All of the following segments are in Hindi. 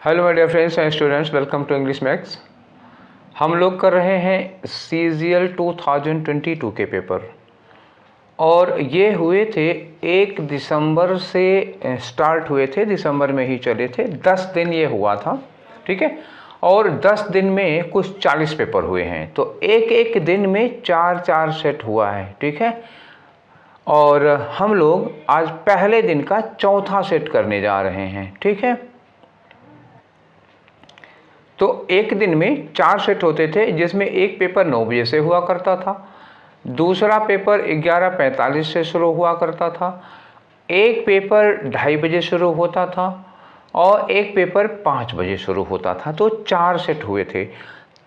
Hello my dear friends and students, welcome to English maths. हम लोग कर रहे हैं CGL 2022 के पेपर और ये हुए थे 1 दिसंबर से स्टार्ट हुए थे, दिसंबर में ही चले थे। 10 दिन ये हुआ था, ठीक है। और 10 दिन में कुछ 40 पेपर हुए हैं, तो एक एक दिन में 4-4 सेट हुआ है, ठीक है। और हम लोग आज पहले दिन का चौथा सेट करने जा रहे हैं, ठीक है। तो एक दिन में 4 सेट होते थे, जिसमें एक पेपर 9 बजे से हुआ करता था, दूसरा पेपर 11:45 से शुरू हुआ करता था, एक पेपर 2:30 बजे शुरू होता था और एक पेपर 5 बजे शुरू होता था। तो 4 सेट हुए थे।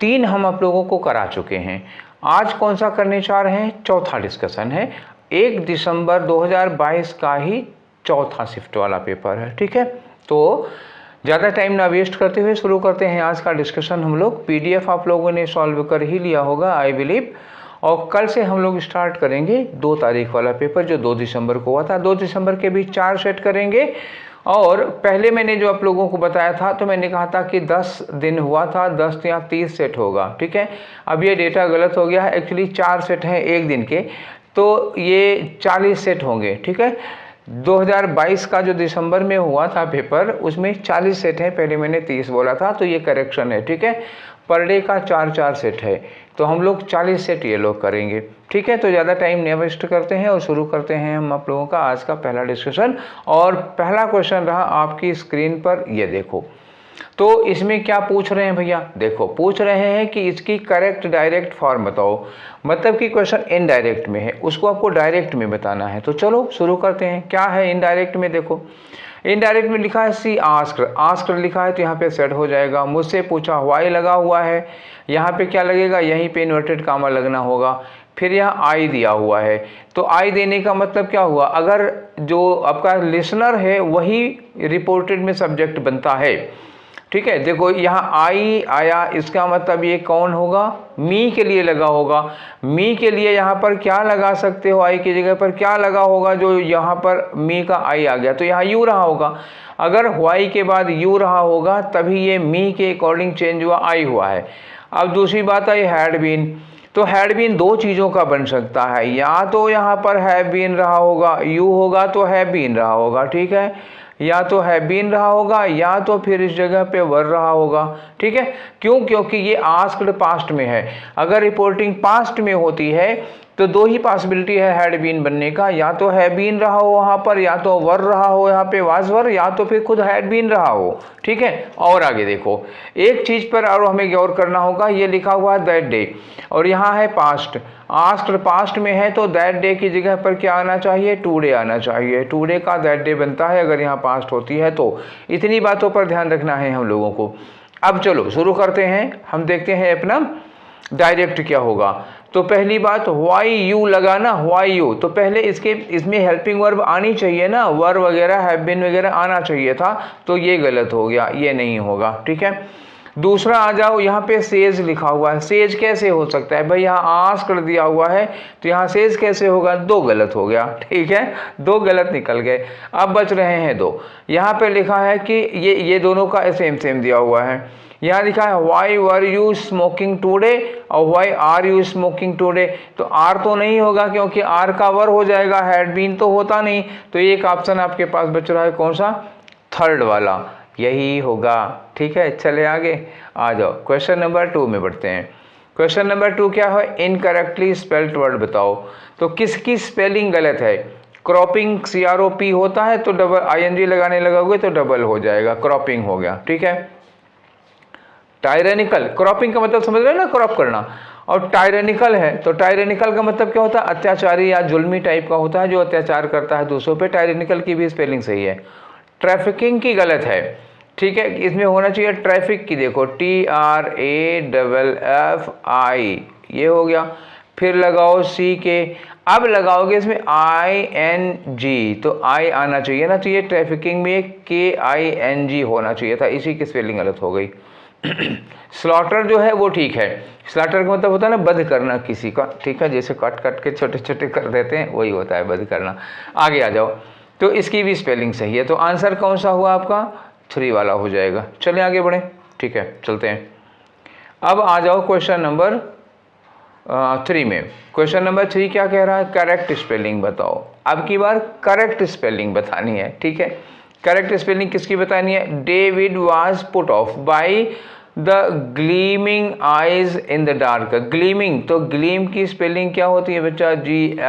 3 हम आप लोगों को करा चुके हैं। आज कौन सा करने जा रहे हैं? चौथा डिस्कशन है। 1 दिसंबर 2022 का ही चौथा शिफ्ट वाला पेपर है, ठीक है। तो ज़्यादा टाइम ना वेस्ट करते हुए शुरू करते हैं आज का डिस्कशन। हम लोग PDF आप लोगों ने सॉल्व कर ही लिया होगा, आई बिलीव। और कल से हम लोग स्टार्ट करेंगे 2 तारीख वाला पेपर, जो 2 दिसंबर को हुआ था। 2 दिसंबर के भी 4 सेट करेंगे। और पहले मैंने जो आप लोगों को बताया था, तो मैंने कहा था कि 10 दिन हुआ था, 10 या 30 सेट होगा, ठीक है। अब ये डेटा गलत हो गया है। एक्चुअली 4 सेट हैं एक दिन के, तो ये 40 सेट होंगे, ठीक है। 2022 का जो दिसंबर में हुआ था पेपर, उसमें 40 सेट है, पहले मैंने 30 बोला था, तो ये करेक्शन है, ठीक है। पर डे का 4-4 सेट है, तो हम लोग 40 सेट ये लोग करेंगे, ठीक है। तो ज़्यादा टाइम नहीं वेस्ट करते हैं और शुरू करते हैं हम आप लोगों का आज का पहला डिस्कशन। और पहला क्वेश्चन रहा आपकी स्क्रीन पर, ये देखो। तो इसमें क्या पूछ रहे हैं भैया? देखो, पूछ रहे हैं कि इसकी करेक्ट डायरेक्ट फॉर्म बताओ। मतलब कि क्वेश्चन इनडायरेक्ट में है, उसको आपको डायरेक्ट में बताना है। तो चलो शुरू करते हैं। क्या है इनडायरेक्ट में? देखो, इनडायरेक्ट में लिखा है सी आस्क्ड। आस्क्ड लिखा है तो यहाँ पे सेट हो जाएगा। मुझसे पूछा, व्हाई लगा हुआ है, यहाँ पे क्या लगेगा? यहीं पे इन्वर्टेड कामा लगना होगा। फिर यहाँ आई दिया हुआ है, तो आई देने का मतलब क्या हुआ? अगर जो आपका लिसनर है वही रिपोर्टेड में सब्जेक्ट बनता है, ठीक है। देखो, यहाँ आई आया, इसका मतलब ये कौन होगा? मी के लिए लगा होगा। मी के लिए यहाँ पर क्या लगा सकते हो? आई की जगह पर क्या लगा होगा? जो यहाँ पर मी का आई आ गया, तो यहाँ यू रहा होगा। अगर वाई के बाद यू रहा होगा, तभी ये मी के अकॉर्डिंग चेंज हुआ, आई हुआ है। अब दूसरी बात आई हैड बीन। तो हैड बीन 2 चीज़ों का बन सकता है, या तो यहाँ पर हैव बीन रहा होगा, यू होगा तो हैव बीन रहा होगा, ठीक है। या तो हैव बीन रहा होगा, या तो फिर इस जगह पे वर रहा होगा, ठीक है। क्यों? क्योंकि ये आस्क्ड पास्ट में है। अगर रिपोर्टिंग पास्ट में होती है तो 2 ही पॉसिबिलिटी है हैड बीन बनने का, या तो हैव बीन रहा हो वहाँ पर, या तो वर रहा हो यहाँ पे वाज वर, या तो फिर खुद हैड बीन रहा हो, ठीक है। और आगे देखो, एक चीज़ पर और हमें गौर करना होगा। ये लिखा हुआ है दैट डे, और यहाँ है पास्ट। आस्क्ड पास्ट में है, तो दैट डे की जगह पर क्या आना चाहिए? टुडे आना चाहिए। टुडे का दैट डे बनता है अगर यहाँ पास्ट होती है तो। इतनी बातों पर ध्यान रखना है हम लोगों को। अब चलो शुरू करते हैं। हम देखते हैं अपना डायरेक्ट क्या होगा। तो पहली बात, व्हाई यू लगाना, व्हाई यू, तो पहले इसमें हेल्पिंग वर्ब आनी चाहिए ना, वर वगैरह हैव बीन वगैरह आना चाहिए था, तो ये गलत हो गया, ये नहीं होगा, ठीक है। दूसरा आ जाओ, यहाँ पे सेज लिखा हुआ है। सेज कैसे हो सकता है भाई? यहाँ आस्क्ड दिया हुआ है, तो यहाँ सेज कैसे होगा? 2 गलत हो गया, ठीक है। 2 गलत निकल गए। अब बच रहे हैं 2। यहाँ पे लिखा है कि ये दोनों का सेम दिया हुआ है। यहाँ लिखा है why were you smoking today और why are you smoking today. तो आर तो नहीं होगा, क्योंकि आर का वर हो जाएगा, हैड बीन तो होता नहीं। तो एक ऑप्शन आपके पास बच रहा है, कौन सा? थर्ड वाला, यही होगा, ठीक है। चले आगे आ जाओ, क्वेश्चन नंबर 2 में बढ़ते हैं। क्वेश्चन नंबर 2 क्या है? इनकरेक्टली स्पेल्ड वर्ड बताओ। तो किसकी स्पेलिंग गलत है? क्रॉपिंग CROP होता है, तो डबल ING लगाने लगोगे तो डबल हो जाएगा, क्रॉपिंग हो गया, ठीक है। टायरेनिकल, क्रॉपिंग का मतलब समझ रहे हो ना, क्रॉप करना। और टायरेनिकल है, तो टायरेनिकल का मतलब क्या होता है? अत्याचारी या जुल्मी टाइप का होता है, जो अत्याचार करता है दूसरों पे। टायरेनिकल की भी स्पेलिंग सही है। ट्रैफिकिंग की गलत है, ठीक है। इसमें होना चाहिए ट्रैफिक की, देखो TRAFFI, ये हो गया। फिर लगाओ CK। अब लगाओगे इसमें ING, तो आई आना चाहिए ना, तो ये ट्रैफिकिंग में KING होना चाहिए था, इसी की स्पेलिंग गलत हो गई। स्लॉटर जो है वो ठीक है। स्लॉटर का मतलब होता है ना वध करना किसी का, ठीक है। जैसे कट के छोटे छोटे कर देते हैं, वही होता है वध करना। आगे आ जाओ, तो इसकी भी स्पेलिंग सही है। तो आंसर कौन सा हुआ आपका? 3 वाला हो जाएगा। चलिए आगे बढ़ें, ठीक है चलते हैं। अब आ जाओ क्वेश्चन नंबर 3 में। क्वेश्चन नंबर 3 क्या कह रहा है, करेक्ट स्पेलिंग बताओ। अब की बार करेक्ट स्पेलिंग बतानी है, ठीक है। करेक्ट स्पेलिंग किसकी बतानी है, David was put off by the gleaming eyes in the dark. Gleaming, तो ग्लीम की स्पेलिंग क्या होती है बच्चा, GLEAM,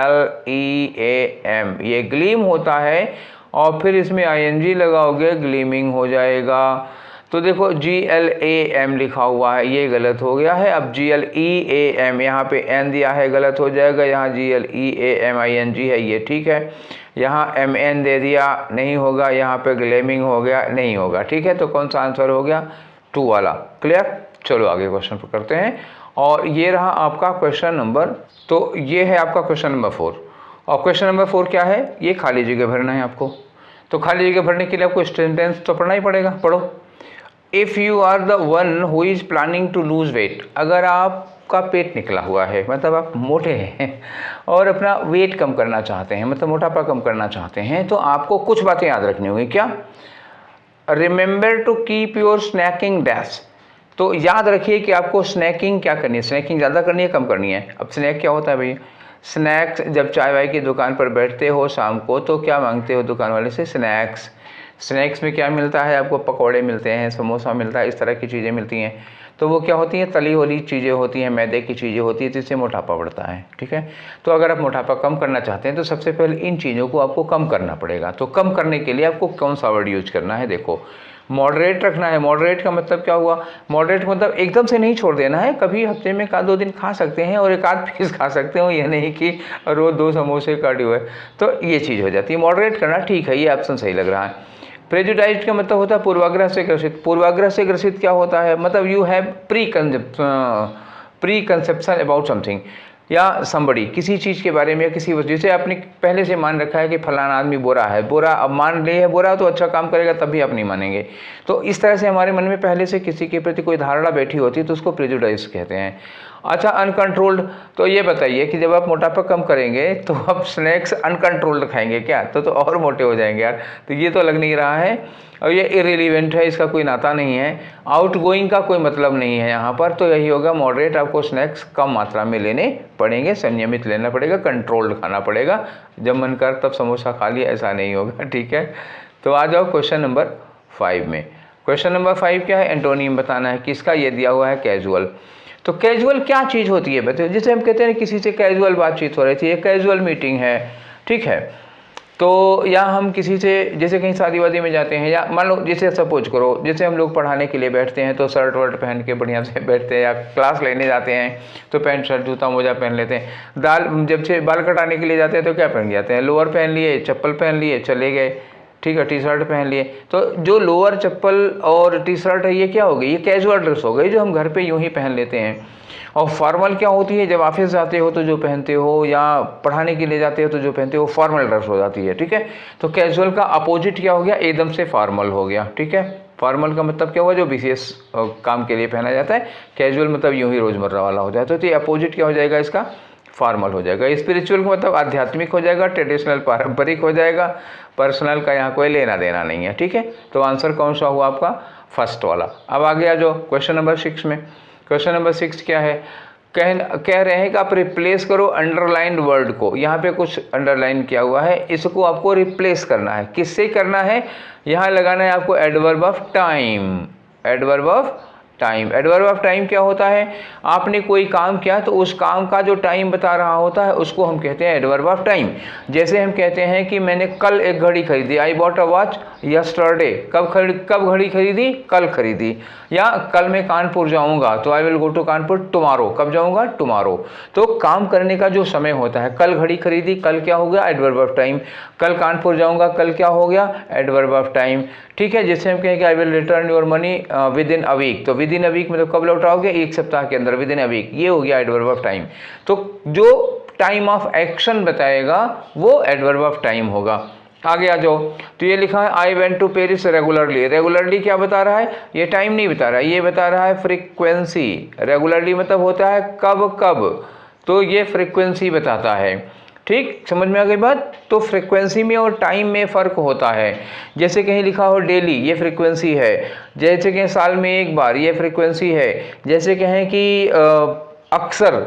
ये ग्लीम होता है और फिर इसमें ING लगाओगे ग्लीमिंग हो जाएगा। तो देखो GLAM लिखा हुआ है, ये गलत हो गया है। अब GLEAM, यहाँ पे N दिया है, गलत हो जाएगा। यहाँ GLEAM ING है, ये ठीक है। यहाँ MN दे दिया, नहीं होगा। यहाँ पे ग्लेमिंग हो गया, नहीं होगा, ठीक है। तो कौन सा आंसर हो गया, 2 वाला। क्लियर, चलो आगे क्वेश्चन पर करते हैं। और ये रहा आपका क्वेश्चन नंबर, तो ये है आपका क्वेश्चन नंबर 4। और क्वेश्चन नंबर 4 क्या है, ये खाली जगह भरना है आपको। तो खाली जगह भरने के लिए आपको सेंटेंस तो पढ़ना ही पड़ेगा, पढ़ो। If you are the one who is planning to lose weight, अगर आपका पेट निकला हुआ है, मतलब आप मोटे हैं और अपना वेट कम करना चाहते हैं, मतलब मोटापा कम करना चाहते हैं, तो आपको कुछ बातें याद रखनी होगी। क्या, remember to keep your snacking dash, तो याद रखिए कि आपको स्नैकिंग क्या करनी है, स्नैकिंग ज़्यादा करनी है कम करनी है। अब स्नैक क्या होता है भैया, स्नैक्स, जब चाय वाय की दुकान पर बैठते हो शाम को तो क्या मांगते हो दुकान वाले से, स्नैक्स। स्नैक्स में क्या मिलता है आपको, पकौड़े मिलते हैं, समोसा मिलता है, इस तरह की चीज़ें मिलती हैं। तो वो क्या होती हैं, तली वाली चीज़ें होती हैं, मैदे की चीज़ें होती हैं, जिससे मोटापा बढ़ता है, ठीक है। तो अगर आप मोटापा कम करना चाहते हैं तो सबसे पहले इन चीज़ों को आपको कम करना पड़ेगा। तो कम करने के लिए आपको कौन सा वर्ड यूज करना है, देखो मॉडरेट रखना है। मॉडरेट का मतलब क्या हुआ, मॉडरेट मतलब एकदम से नहीं छोड़ देना है, कभी हफ्ते में 1-2 दिन खा सकते हैं और 1-8 पीस खा सकते हो, ये नहीं कि रोज़ 2 समोसे काटे हुए। तो ये चीज़ हो जाती है, मॉडरेट करना, ठीक है, ये ऑप्शन सही लग रहा है। प्रेजुडाइज्ड का मतलब होता है पूर्वाग्रह से ग्रसित। पूर्वाग्रह से ग्रसित क्या होता है, मतलब you have pre conception about something या समबडी, किसी चीज़ के बारे में या किसी वजह से आपने पहले से मान रखा है कि फलाना आदमी बुरा है, बुरा अब मान लिए है बुरा तो अच्छा काम करेगा तभी आप नहीं मानेंगे। तो इस तरह से हमारे मन में पहले से किसी के प्रति कोई धारणा बैठी होती है तो उसको प्रेजुडाइज कहते हैं। अच्छा, अनकंट्रोल्ड, तो ये बताइए कि जब आप मोटापा कम करेंगे तो आप स्नैक्स अनकंट्रोल्ड खाएंगे क्या, तो और मोटे हो जाएंगे यार, तो ये तो लग नहीं रहा है। और ये इररिलेवेंट है, इसका कोई नाता नहीं है, आउटगोइंग का कोई मतलब नहीं है यहाँ पर। तो यही होगा मॉडरेट, आपको स्नैक्स कम मात्रा में लेने पड़ेंगे, संयमित लेना पड़ेगा, कंट्रोल्ड खाना पड़ेगा। जब मन कर तब समोसा खा लिया, ऐसा नहीं होगा, ठीक है। तो आ जाओ क्वेश्चन नंबर 5 में। क्वेश्चन नंबर 5 क्या है, एंटोनिम बताना है किसका, ये दिया हुआ है कैजुअल। तो कैजुअल क्या चीज़ होती है बताइए, जिसे हम कहते हैं किसी से कैजुअल बातचीत हो रही थी, ये कैजुअल मीटिंग है, ठीक है। तो या हम किसी से जैसे कहीं शादी वादी में जाते हैं, या मान लो जैसे सपोज करो जैसे हम लोग पढ़ाने के लिए बैठते हैं तो शर्ट वर्ट पहन के बढ़िया से बैठते हैं, या क्लास लेने जाते हैं तो पैंट शर्ट जूता मोजा पहन लेते हैं। जब से बाल कटाने के लिए जाते हैं तो क्या पहन के जाते हैं, लोअर पहन लिए, चप्पल पहन लिए, चले गए, ठीक है, टी शर्ट पहन लिए। तो जो लोअर चप्पल और टी शर्ट है ये क्या हो गई, ये कैजुअल ड्रेस हो गई जो हम घर पे यूं ही पहन लेते हैं। और फॉर्मल क्या होती है, जब ऑफिस जाते हो तो जो पहनते हो, या पढ़ाने के लिए जाते हो तो जो पहनते हो, फॉर्मल ड्रेस हो जाती है, ठीक है। तो कैजुअल का अपोजिट क्या हो गया, एकदम से फॉर्मल हो गया, ठीक है। फॉर्मल का मतलब क्या हुआ, जो विशेष काम के लिए पहना जाता है। कैजुअल मतलब यूं ही रोजमर्रा वाला हो जाता है। तो ये अपोजिट क्या हो जाएगा इसका, फॉर्मल हो जाएगा। स्पिरिचुअल का मतलब आध्यात्मिक हो जाएगा, ट्रेडिशनल पारंपरिक हो जाएगा, पर्सनल का यहाँ कोई लेना देना नहीं है, ठीक है। तो आंसर कौन सा हुआ आपका, फर्स्ट वाला। अब आ गया जो क्वेश्चन नंबर 6 में। क्वेश्चन नंबर 6 क्या है, कह रहे हैं कि आप रिप्लेस करो अंडरलाइंड वर्ड को। यहाँ पे कुछ अंडरलाइन किया हुआ है, इसको आपको रिप्लेस करना है। किससे करना है, यहाँ लगाना है आपको adverb of time. Adverb of time, adverb of time क्या होता है, आपने कोई काम किया तो उस काम का जो टाइम बता रहा होता है उसको हम कहते हैं एडवर्ब ऑफ टाइम। जैसे हम कहते हैं कि मैंने कल एक घड़ी खरीदी, I bought a watch yesterday. कब घड़ी खरीदी, कल खरीदी। या कल मैं कानपुर जाऊंगा तो I will go to Kanpur tomorrow, कब जाऊंगा, टुमारो। तो काम करने का जो समय होता है, कल घड़ी खरीदी, कल क्या हो गया, एडवर्ब ऑफ टाइम। कल कानपुर जाऊंगा, कल क्या हो गया, एडवर्ब ऑफ टाइम, ठीक है। जैसे हम कहें कि I will return your money within a week, तो विद इन अ वीक मतलब कब लौटाओगे, एक सप्ताह के अंदर, विद इन अ वीक, ये हो गया एडवर्ब ऑफ टाइम। तो जो टाइम ऑफ एक्शन बताएगा वो एडवर्ब ऑफ टाइम होगा। आगे आ जाओ, तो ये लिखा है I went to Paris regularly. Regularly क्या बता रहा है, ये टाइम नहीं बता रहा है, ये बता रहा है फ्रीक्वेंसी। रेगुलरली मतलब होता है कब कब, तो ये फ्रीक्वेंसी बताता है। ठीक, समझ में आ गई बात। तो फ्रीक्वेंसी में और टाइम में फ़र्क होता है। जैसे कहीं लिखा हो डेली, ये फ्रीक्वेंसी है। जैसे कहें साल में एक बार, ये फ्रीक्वेंसी है। जैसे कहें कि अक्सर,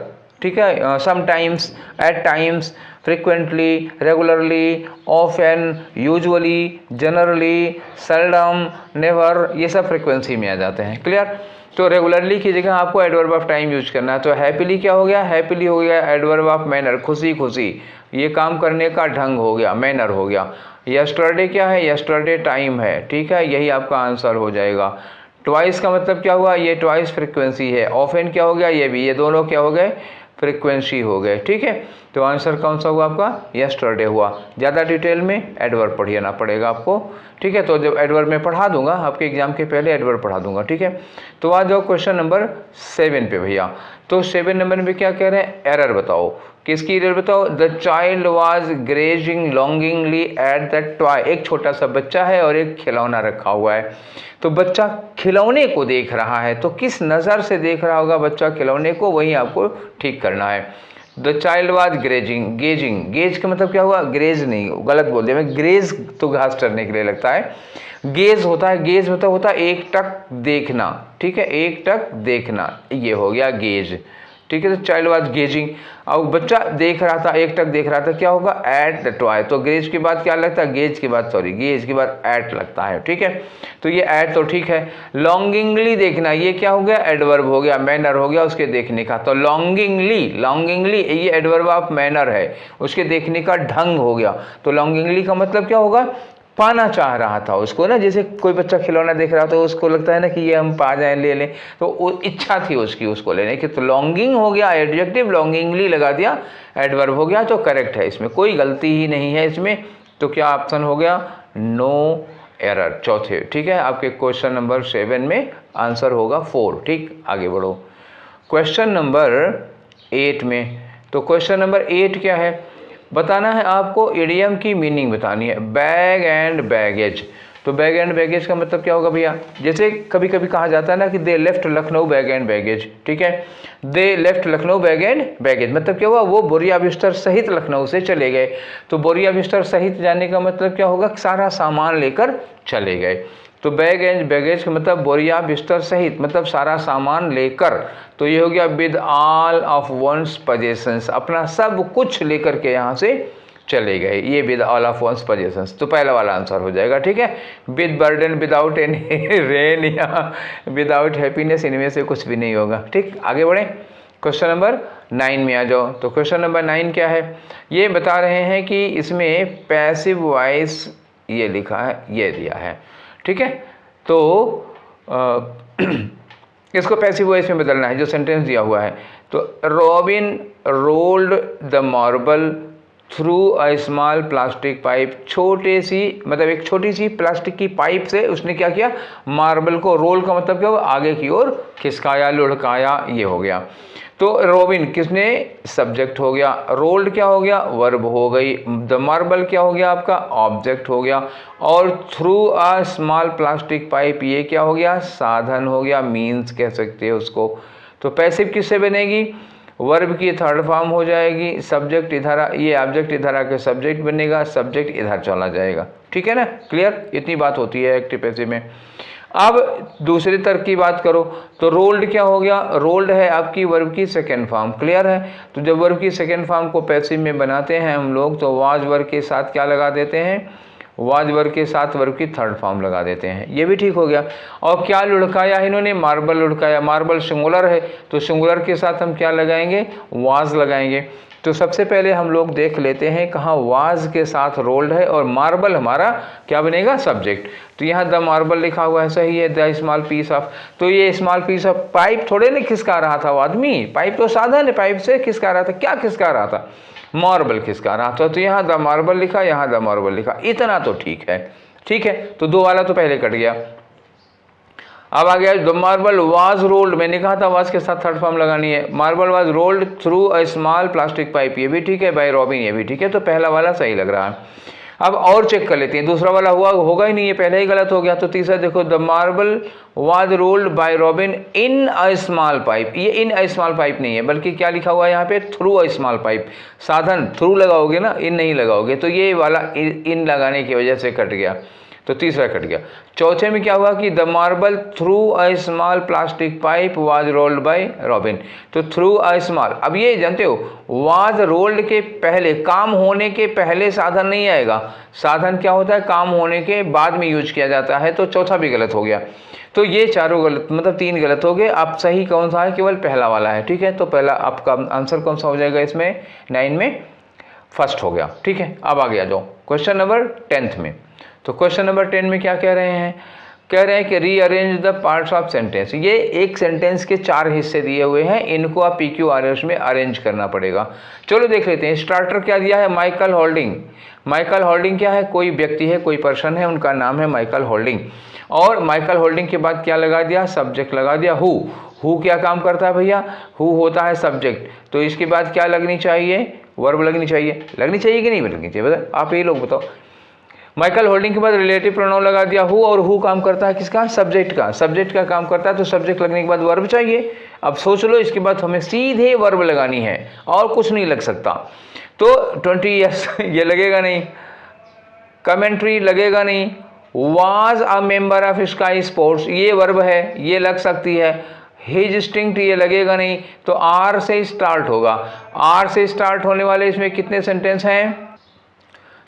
ठीक है, sometimes, at times, frequently, regularly, often, usually, generally, seldom, never, ये सब फ्रीक्वेंसी में आ जाते हैं। क्लियर। तो रेगुलरली की जगह आपको एडवर्ब ऑफ टाइम यूज करना है। तो हैप्पीली क्या हो गया, हैप्पीली हो गया एडवर्ब ऑफ मैनर, खुशी खुशी, ये काम करने का ढंग हो गया, मैनर हो गया। यस्टरडे क्या है, यस्टरडे टाइम है, ठीक है, यही आपका आंसर हो जाएगा। ट्वाइस का मतलब क्या हुआ, ये ट्वाइस फ्रिक्वेंसी है। ऑफन क्या हो गया, ये भी, ये दोनों क्या हो गए, फ्रिक्वेंसी हो गए, ठीक है। तो आंसर कौन सा हुआ आपका, यस्टरडे हुआ। ज़्यादा डिटेल में एडवर्ब पढ़ना पड़ेगा आपको, ठीक है। तो जब एडवर्ब में पढ़ा दूंगा, आपके एग्जाम के पहले एडवर्ब पढ़ा दूंगा, ठीक है। तो आ जाओ क्वेश्चन नंबर 7 पे भैया। तो 7 नंबर में क्या कह रहे हैं, एरर बताओ। किसकी एरर बताओ, the child was grazing longingly at the toy. एक छोटा सा बच्चा है और एक खिलौना रखा हुआ है। तो बच्चा खिलौने को देख रहा है, तो किस नज़र से देख रहा होगा बच्चा खिलौने को, वही आपको ठीक करना है। The child was grazing, gazing, gaze का मतलब क्या हुआ, ग्रेज नहीं, गलत बोल दिया मैं, ग्रेज तो घास चरने के लिए लगता है। गेज होता है, गेज मतलब होता है एक टक देखना, ठीक है, एक टक देखना, ये हो गया गेज, ठीक है। तो चाइल्ड वाज गेजिंग, अब बच्चा देख रहा था, एक टक देख रहा था, क्या होगा, एट द टॉय। तो गेज के बाद क्या लगता है, गेज के बाद, सॉरी, गेज के बाद एट लगता है, ठीक है। तो ये एट तो ठीक है। लॉन्गिंगली देखना, ये क्या हो गया, एडवर्ब हो गया, मैनर हो गया उसके देखने का। तो लॉन्गिंगली, लॉन्गिंगली ये एडवर्ब ऑफ मैनर है, उसके देखने का ढंग हो गया। तो लॉन्गिंगली का मतलब क्या होगा, पाना चाह रहा था उसको ना, जैसे कोई बच्चा खिलौना देख रहा था तो उसको लगता है ना कि ये हम पा जाएं, ले लें, तो वो इच्छा थी उसकी उसको लेने की। तो लॉन्गिंग हो गया एडजेक्टिव, लॉन्गिंगली लगा दिया, एडवर्ब हो गया, तो करेक्ट है, इसमें कोई गलती ही नहीं है इसमें। तो क्या ऑप्शन हो गया, नो एरर, चौथे, ठीक है। आपके क्वेश्चन नंबर 7 में आंसर होगा 4, ठीक। आगे बढ़ो क्वेश्चन नंबर 8 में। तो क्वेश्चन नंबर 8 क्या है, बताना है आपको, इडियम की मीनिंग बतानी है। बैग एंड बैगेज, तो बैग एंड बैगेज का मतलब क्या होगा भैया, जैसे कभी कभी कहा जाता है ना कि they left Lucknow bag and baggage, ठीक है। They left Lucknow bag and baggage मतलब क्या हुआ, वो बोरिया बिस्तर सहित लखनऊ से चले गए। तो बोरिया बिस्तर सहित जाने का मतलब क्या होगा, सारा सामान लेकर चले गए। तो बैग एंड बैगेज का मतलब बोरिया बिस्तर सहित, मतलब सारा सामान लेकर। तो ये हो गया with all of one's possessions, अपना सब कुछ लेकर के यहाँ से चले गए, ये with all of one's possessions. तो पहला वाला आंसर हो जाएगा, ठीक है। With burden, without any rain या विदाउट हैप्पीनेस, इनमें से कुछ भी नहीं होगा, ठीक। आगे बढ़े क्वेश्चन नंबर 9 में आ जाओ। तो क्वेश्चन नंबर 9 क्या है, ये बता रहे हैं कि इसमें पैसिव वॉइस ये लिखा है, ये दिया है, ठीक है। तो इसको पैसिव वॉइस में बदलना है, जो सेंटेंस दिया हुआ है। तो robin rolled the marble through a small plastic pipe, छोटे सी मतलब एक छोटी सी प्लास्टिक की पाइप से उसने क्या किया, मार्बल को, रोल का मतलब क्या हुआ, आगे की ओर खिसकाया, लुढ़काया, ये हो गया। तो रॉबिन किसने, सब्जेक्ट हो गया, रोल्ड क्या हो गया, वर्ब हो गई, द मार्बल क्या हो गया आपका, ऑब्जेक्ट हो गया, और through a small plastic pipe ये क्या हो गया, साधन हो गया, मीन्स कह सकते हैं उसको। तो पैसिव किससे बनेगी, वर्ब की थर्ड फॉर्म हो जाएगी, सब्जेक्ट इधर, ये ऑब्जेक्ट इधर आके सब्जेक्ट बनेगा, सब्जेक्ट इधर चला जाएगा, ठीक है ना, क्लियर। इतनी बात होती है एक्टिव पैसिव में। अब दूसरी तरह की बात करो तो रोल्ड क्या हो गया, रोल्ड है आपकी वर्ब की सेकेंड फॉर्म, क्लियर है। तो जब वर्ब की सेकेंड फॉर्म को पैसिव में बनाते हैं हम लोग, तो वाज वर्ब के साथ क्या लगा देते हैं, वाज वर्ब के साथ वर्ब की थर्ड फॉर्म लगा देते हैं, ये भी ठीक हो गया। और क्या लुढ़काया इन्होंने, मार्बल लुढ़काया, मार्बल सिंगुलर है तो सिंगुलर के साथ हम क्या लगाएंगे, वाज लगाएंगे। तो सबसे पहले हम लोग देख लेते हैं कहाँ वाज के साथ रोल्ड है और मार्बल हमारा क्या बनेगा, सब्जेक्ट। तो यहाँ द मार्बल लिखा हुआ है, सही है, द स्मॉल पीस ऑफ। तो ये स्मॉल पीस ऑफ, पाइप थोड़े नहीं खिसका रहा था वो आदमी, पाइप तो साधन है, पाइप से खिसका रहा था, क्या खिसका रहा था, मार्बल खिसका रहा था। तो यहाँ द मार्बल लिखा, यहाँ द मार्बल लिखा, इतना तो ठीक है, ठीक है। तो दो वाला तो पहले कट गया। अब आ गया द मार्बल वाज रोल्ड, मैंने कहा था वाज के साथ थर्ड फॉर्म लगानी है, marble was rolled through a small plastic pipe, ये भी ठीक है, बाय रॉबिन, ये भी ठीक है। तो पहला वाला सही लग रहा है। अब और चेक कर लेते हैं, दूसरा वाला हुआ होगा ही नहीं, ये पहले ही गलत हो गया। तो तीसरा देखो, the marble was rolled bye robin in a small pipe, ये इन अ स्मॉल पाइप नहीं है, बल्कि क्या लिखा हुआ है यहाँ पे, थ्रू अ स्मॉल पाइप। साधन थ्रू लगाओगे ना, इन नहीं लगाओगे, तो ये वाला इन लगाने की वजह से कट गया, तो तीसरा कट गया। चौथे में क्या हुआ कि the marble through a small plastic pipe was rolled bye robin, तो थ्रू अ स्मॉल। अब ये जानते हो, वाज रोल्ड के पहले, काम होने के पहले साधन नहीं आएगा, साधन क्या होता है, काम होने के बाद में यूज किया जाता है, तो चौथा भी गलत हो गया। तो ये चारों गलत, मतलब 3 गलत हो गए। अब सही कौन सा है, केवल पहला वाला है, ठीक है। तो पहला आपका आंसर कौन सा हो जाएगा इसमें, 9 में फर्स्ट हो गया, ठीक है। अब आ गया जाओ क्वेश्चन नंबर 10 में। तो क्वेश्चन नंबर 10 में क्या कह रहे हैं, कह रहे हैं कि rearrange the parts of sentence. ये एक सेंटेंस के 4 हिस्से दिए हुए हैं, इनको आप PQRS में अरेंज करना पड़ेगा। चलो देख लेते हैं। स्टार्टर क्या दिया है, माइकल होल्डिंग। माइकल होल्डिंग क्या है, कोई व्यक्ति है, कोई पर्सन है, उनका नाम है माइकल होल्डिंग। और माइकल होल्डिंग के बाद क्या लगा दिया, सब्जेक्ट लगा दिया, हु क्या काम करता है भैया, हु होता है सब्जेक्ट, तो इसके बाद क्या लगनी चाहिए, वर्ब लगनी चाहिए। लगनी चाहिए कि नहीं लगनी चाहिए, बता आप, ये लोग बताओ। माइकल होल्डिंग के बाद रिलेटिव प्रोनाउन लगा दिया हु, और हु काम करता है किसका, सब्जेक्ट का, सब्जेक्ट का काम करता है, तो सब्जेक्ट लगने के बाद वर्ब चाहिए। अब सोच लो, इसके बाद हमें सीधे वर्ब लगानी है और कुछ नहीं लग सकता। तो 20 ये लगेगा नहीं, कमेंट्री लगेगा नहीं, was a member of sky sports ये वर्ब है, ये लग सकती है। हिज स्टिंक्ट ये लगेगा नहीं, तो आर से स्टार्ट होगा। आर से स्टार्ट होने वाले इसमें कितने सेंटेंस हैं,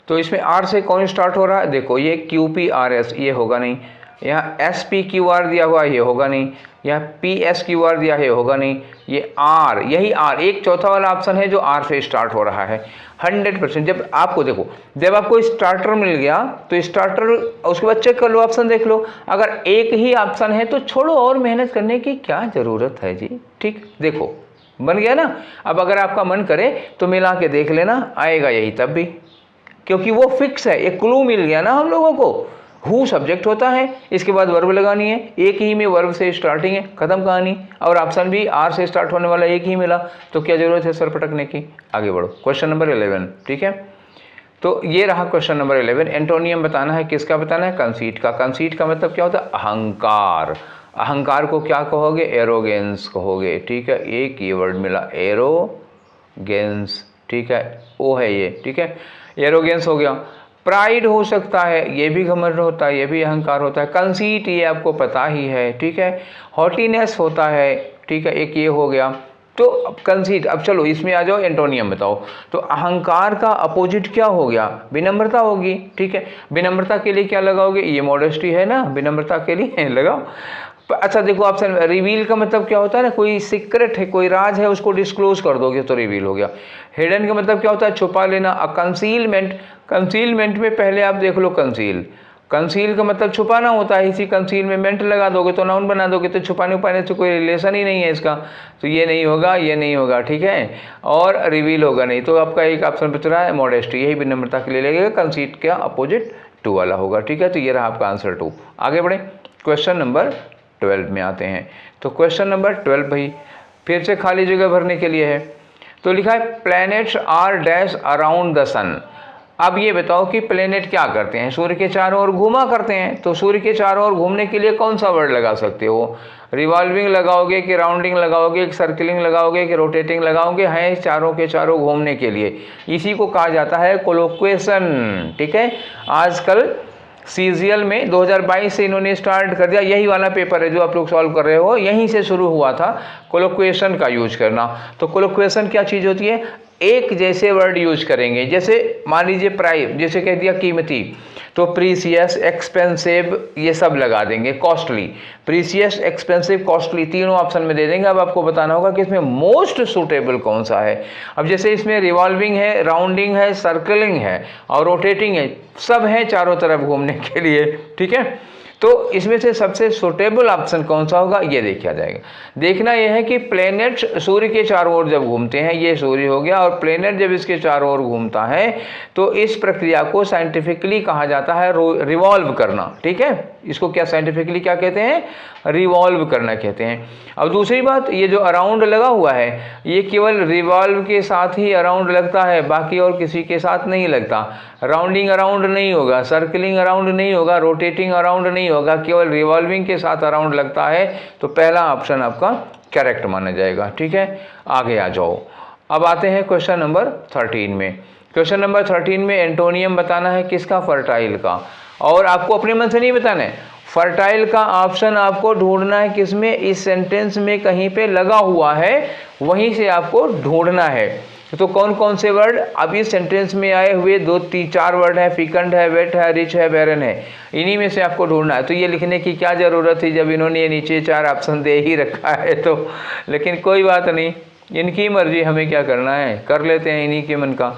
तो इसमें आर से कौन स्टार्ट हो रहा है, देखो ये QPRS ये होगा नहीं, यहाँ SPQR दिया हुआ ये होगा नहीं, यहाँ PSQR दिया है होगा नहीं, ये आर, यही आर, एक चौथा वाला ऑप्शन है जो आर से स्टार्ट हो रहा है 100%। जब आपको देखो, जब आपको स्टार्टर मिल गया तो स्टार्टर, उसके बाद चेक कर लो, ऑप्शन देख लो, अगर एक ही ऑप्शन है तो छोड़ो, और मेहनत करने की क्या ज़रूरत है जी, ठीक। देखो बन गया ना। अब अगर आपका मन करे तो मिला के देख लेना, आएगा यही तब भी, क्योंकि वो फिक्स है, एक क्लू मिल गया ना हम लोगों को। हु सब्जेक्ट होता है, इसके बाद वर्ब लगानी है, एक ही में वर्ब से स्टार्टिंग है, खत्म कहानी। और ऑप्शन भी आर से स्टार्ट होने वाला एक ही मिला, तो क्या जरूरत है सर पटकने की। आगे बढ़ो, क्वेश्चन नंबर 11, ठीक है। तो ये रहा क्वेश्चन नंबर 11। एंटोनियम बताना है, किसका बताना है, कंसीट का। कंसीट का मतलब क्या होता है, अहंकार। अहंकार को क्या कहोगे, एरोगेंस कहोगे, ठीक है। एक ये वर्ड मिला, एरोगेंस, ठीक है, ओ है ये, ठीक है, एरोगेंस हो गया। प्राइड हो सकता है, ये भी घमंड होता है, ये भी अहंकार होता है। कंसीट ये आपको पता ही है, ठीक है। हॉटीनेस होता है, ठीक है, एक ये हो गया। तो अब कंसीट, अब चलो इसमें आ जाओ, एंटोनियम बताओ। तो अहंकार का अपोजिट क्या हो गया, विनम्रता होगी, ठीक है। विनम्रता के लिए क्या लगाओगे, ये मॉडेस्टी है ना, विनम्रता के लिए लगाओ। अच्छा देखो ऑप्शन, रिवील का मतलब क्या होता है ना, कोई सीक्रेट है, कोई राज है, उसको डिस्क्लोज कर दोगे तो रिवील हो गया। हिडन का मतलब क्या होता है, छुपा लेना। कंसीलमेंट, कंसीलमेंट में पहले आप देख लो, कंसील, कंसील का मतलब छुपाना होता है, इसी कंसील में मेंट लगा दोगे तो नाउन बना दोगे, तो छुपाने उपाने से कोई रिलेशन ही नहीं है इसका, तो ये नहीं होगा, ये नहीं होगा, ठीक है। और रिवील होगा नहीं, तो आपका एक ऑप्शन बच रहा है मॉडेस्टी, यही विनम्रता के लिए लगेगा। कंसीट का अपोजिट 2 वाला होगा, ठीक है। तो ये रहा आपका आंसर 2। आगे बढ़े, क्वेश्चन नंबर 12 में आते हैं। तो क्वेश्चन नंबर 12 भाई फिर से खाली जगह भरने के लिए है। तो लिखा है planets are dash around the sun. अब ये बताओ कि प्लैनेट क्या करते हैं, सूर्य के चारों ओर घूमा करते हैं। तो सूर्य के चारों ओर घूमने के लिए कौन सा वर्ड लगा सकते हो, रिवॉल्विंग लगाओगे कि राउंडिंग लगाओगे कि सर्किलिंग लगाओगे कि रोटेटिंग लगाओगे, हैं चारों के चारों घूमने के लिए। इसी को कहा जाता है कोलोक्वेशन, ठीक है। आजकल CGL में 2022 से इन्होंने स्टार्ट कर दिया, यही वाला पेपर है जो आप लोग सॉल्व कर रहे हो, यहीं से शुरू हुआ था कोलोक्वेशन का यूज करना। तो कोलोक्वेशन क्या चीज़ होती है, एक जैसे वर्ड यूज करेंगे। जैसे मान लीजिए प्राइस, जैसे कह दिया कीमती, तो प्रीसियस, एक्सपेंसिव ये सब लगा देंगे। कॉस्टली, प्रीसियस, एक्सपेंसिव, कॉस्टली, तीनों ऑप्शन में दे देंगे। अब आपको बताना होगा कि इसमें मोस्ट सूटेबल कौन सा है। अब जैसे इसमें रिवॉल्विंग है, राउंडिंग है, सर्कलिंग है और रोटेटिंग है, सब है चारों तरफ घूमने के लिए, ठीक है। तो इसमें से सबसे सूटेबल ऑप्शन कौन सा होगा, ये देखा जाएगा। देखना यह है कि प्लैनेट्स सूर्य के चारों ओर जब घूमते हैं, ये सूर्य हो गया, और प्लैनेट जब इसके चारों ओर घूमता है तो इस प्रक्रिया को साइंटिफिकली कहा जाता है रिवॉल्व करना, ठीक है। इसको क्या साइंटिफिकली क्या कहते हैं, रिवॉल्व करना कहते हैं। अब दूसरी बात, ये जो अराउंड लगा हुआ है ये केवल रिवॉल्व के साथ ही अराउंड लगता है, बाकी और किसी के साथ नहीं लगता। राउंडिंग अराउंड नहीं होगा, सर्कलिंग अराउंड नहीं होगा, रोटेटिंग अराउंड नहीं होगा, केवल रिवॉल्विंग के साथ अराउंड लगता है। तो पहला ऑप्शन आपका करेक्ट माना जाएगा। ठीक है, आगे आ जाओ। अब आते हैं क्वेश्चन नंबर 13 में। क्वेश्चन नंबर 13 में एंटोनियम बताना है किसका, फर्टाइल का। और आपको अपने मन से नहीं बताना है, फर्टाइल का ऑप्शन आपको ढूंढना है किसमें, इस सेंटेंस में कहीं पे लगा हुआ है वहीं से आपको ढूंढना है। तो कौन कौन से वर्ड अब इस सेंटेंस में आए हुए 2-3-4 वर्ड है, फिकंड है, वेट है, रिच है, बैरन है, इन्हीं में से आपको ढूंढना है। तो ये लिखने की क्या ज़रूरत थी जब इन्होंने ये नीचे 4 ऑप्शन दे ही रखा है तो, लेकिन कोई बात नहीं, इनकी मर्जी, हमें क्या करना है, कर लेते हैं इन्हीं के मन का।